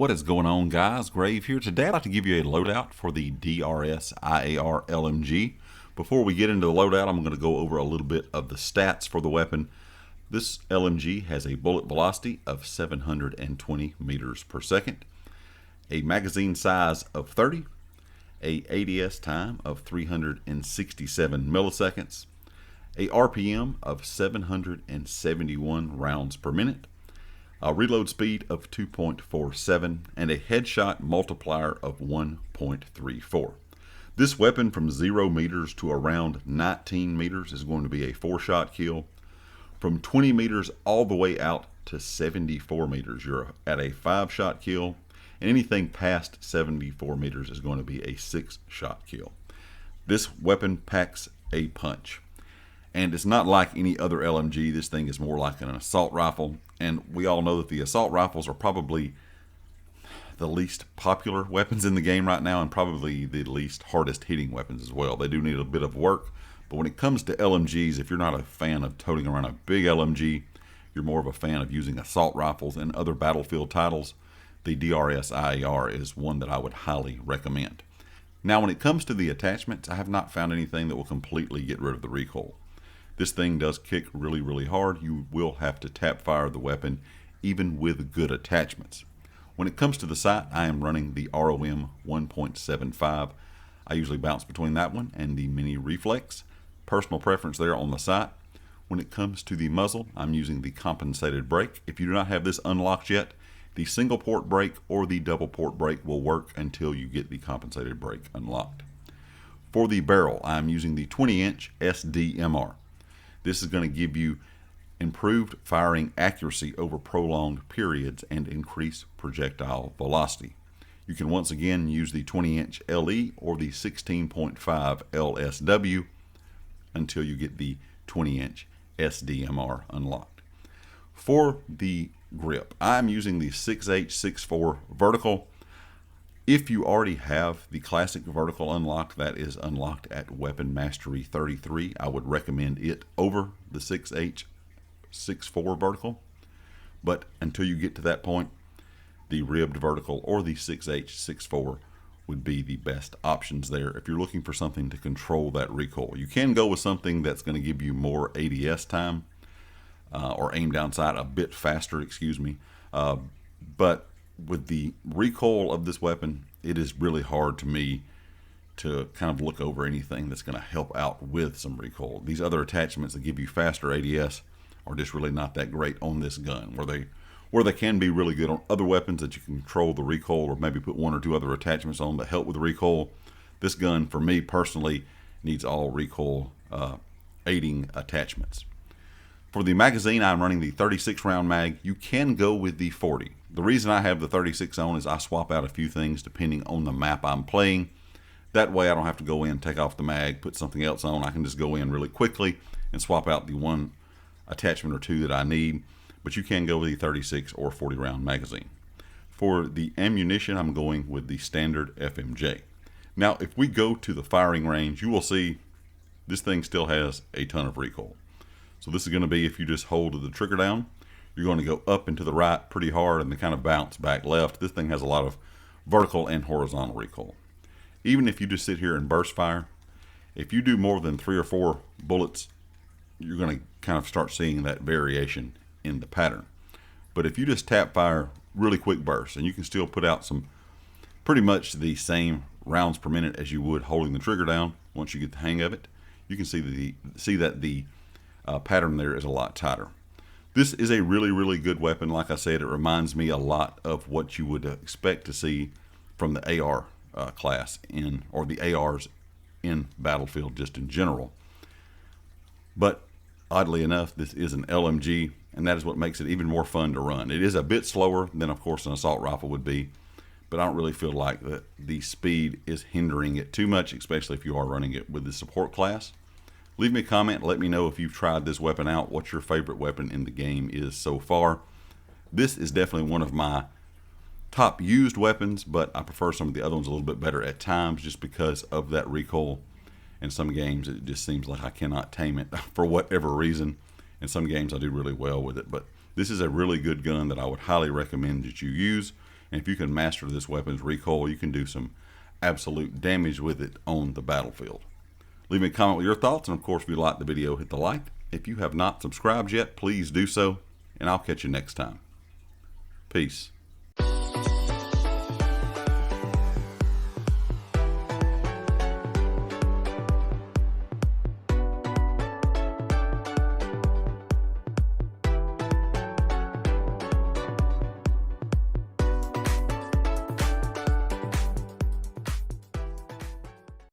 What is going on, guys? Grave here. Today I'd like to give you a loadout for the DSR IAR LMG. Before we get into the loadout, I'm going to go over a little bit of the stats for the weapon. This LMG has a bullet velocity of 720 meters per second, a magazine size of 30, a ADS time of 367 milliseconds, a RPM of 771 rounds per minute, a reload speed of 2.47, and a headshot multiplier of 1.34. This weapon from 0 meters to around 19 meters is going to be a 4-shot kill. From 20 meters all the way out to 74 meters, you're at a 5-shot kill. And anything past 74 meters is going to be a 6-shot kill. This weapon packs a punch. And it's not like any other LMG. This thing is more like an assault rifle. And we all know that the assault rifles are probably the least popular weapons in the game right now, and probably the least hardest hitting weapons as well. They do need a bit of work. But when it comes to LMGs, if you're not a fan of toting around a big LMG, you're more of a fan of using assault rifles and other battlefield titles, the DSR IAR is one that I would highly recommend. Now, when it comes to the attachments, I have not found anything that will completely get rid of the recoil. This thing does kick really, really hard. You will have to tap fire the weapon even with good attachments. When it comes to the sight, I am running the ROM 1.75. I usually bounce between that one and the Mini Reflex. Personal preference there on the sight. When it comes to the muzzle, I'm using the compensated brake. If you do not have this unlocked yet, the single port brake or the double port brake will work until you get the compensated brake unlocked. For the barrel, I'm using the 20-inch SDMR. This is going to give you improved firing accuracy over prolonged periods and increase projectile velocity. You can once again use the 20-inch LE or the 16.5 LSW until you get the 20-inch SDMR unlocked. For the grip, I'm using the 6H64 vertical. If you already have the classic vertical unlocked, that is unlocked at Weapon Mastery 33, I would recommend it over the 6H64 vertical. But until you get to that point, the ribbed vertical or the 6H64 would be the best options there if you're looking for something to control that recoil. You can go with something that's going to give you more ADS time or aim down sight a bit faster, but with the recoil of this weapon, it is really hard to me to kind of look over anything that's going to help out with some recoil. These other attachments that give you faster ADS are just really not that great on this gun, where they can be really good on other weapons that you can control the recoil or maybe put 1 or 2 other attachments on that help with the recoil. This gun, for me personally, needs all recoil aiding attachments. For the magazine, I'm running the 36 round mag. You can go with the 40. The reason I have the 36 on is I swap out a few things depending on the map I'm playing. That way I don't have to go in, take off the mag, put something else on. I can just go in really quickly and swap out the 1 attachment or 2 that I need. But you can go with the 36 or 40 round magazine. For the ammunition, I'm going with the standard FMJ. Now, if we go to the firing range, you will see this thing still has a ton of recoil. So this is going to be, if you just hold the trigger down, you're going to go up and to the right pretty hard and then kind of bounce back left. This thing has a lot of vertical and horizontal recoil. Even if you just sit here and burst fire, if you do more than 3 or 4 bullets, you're going to kind of start seeing that variation in the pattern. But if you just tap fire really quick bursts, and you can still put out some pretty much the same rounds per minute as you would holding the trigger down, once you get the hang of it, you can see that the pattern there is a lot tighter. This is a really, really good weapon. Like I said, it reminds me a lot of what you would expect to see from the AR class or the ARs in Battlefield just in general. But oddly enough, this is an LMG, and that is what makes it even more fun to run. It is a bit slower than, of course, an assault rifle would be, but I don't really feel like the speed is hindering it too much, especially if you are running it with the support class. Leave me a comment, let me know if you've tried this weapon out, what your favorite weapon in the game is so far. This is definitely one of my top used weapons, but I prefer some of the other ones a little bit better at times just because of that recoil. In some games, it just seems like I cannot tame it for whatever reason. In some games, I do really well with it, but this is a really good gun that I would highly recommend that you use. And if you can master this weapon's recoil, you can do some absolute damage with it on the battlefield. Leave me a comment with your thoughts, and of course, if you like the video, hit the like. If you have not subscribed yet, please do so, and I'll catch you next time. Peace.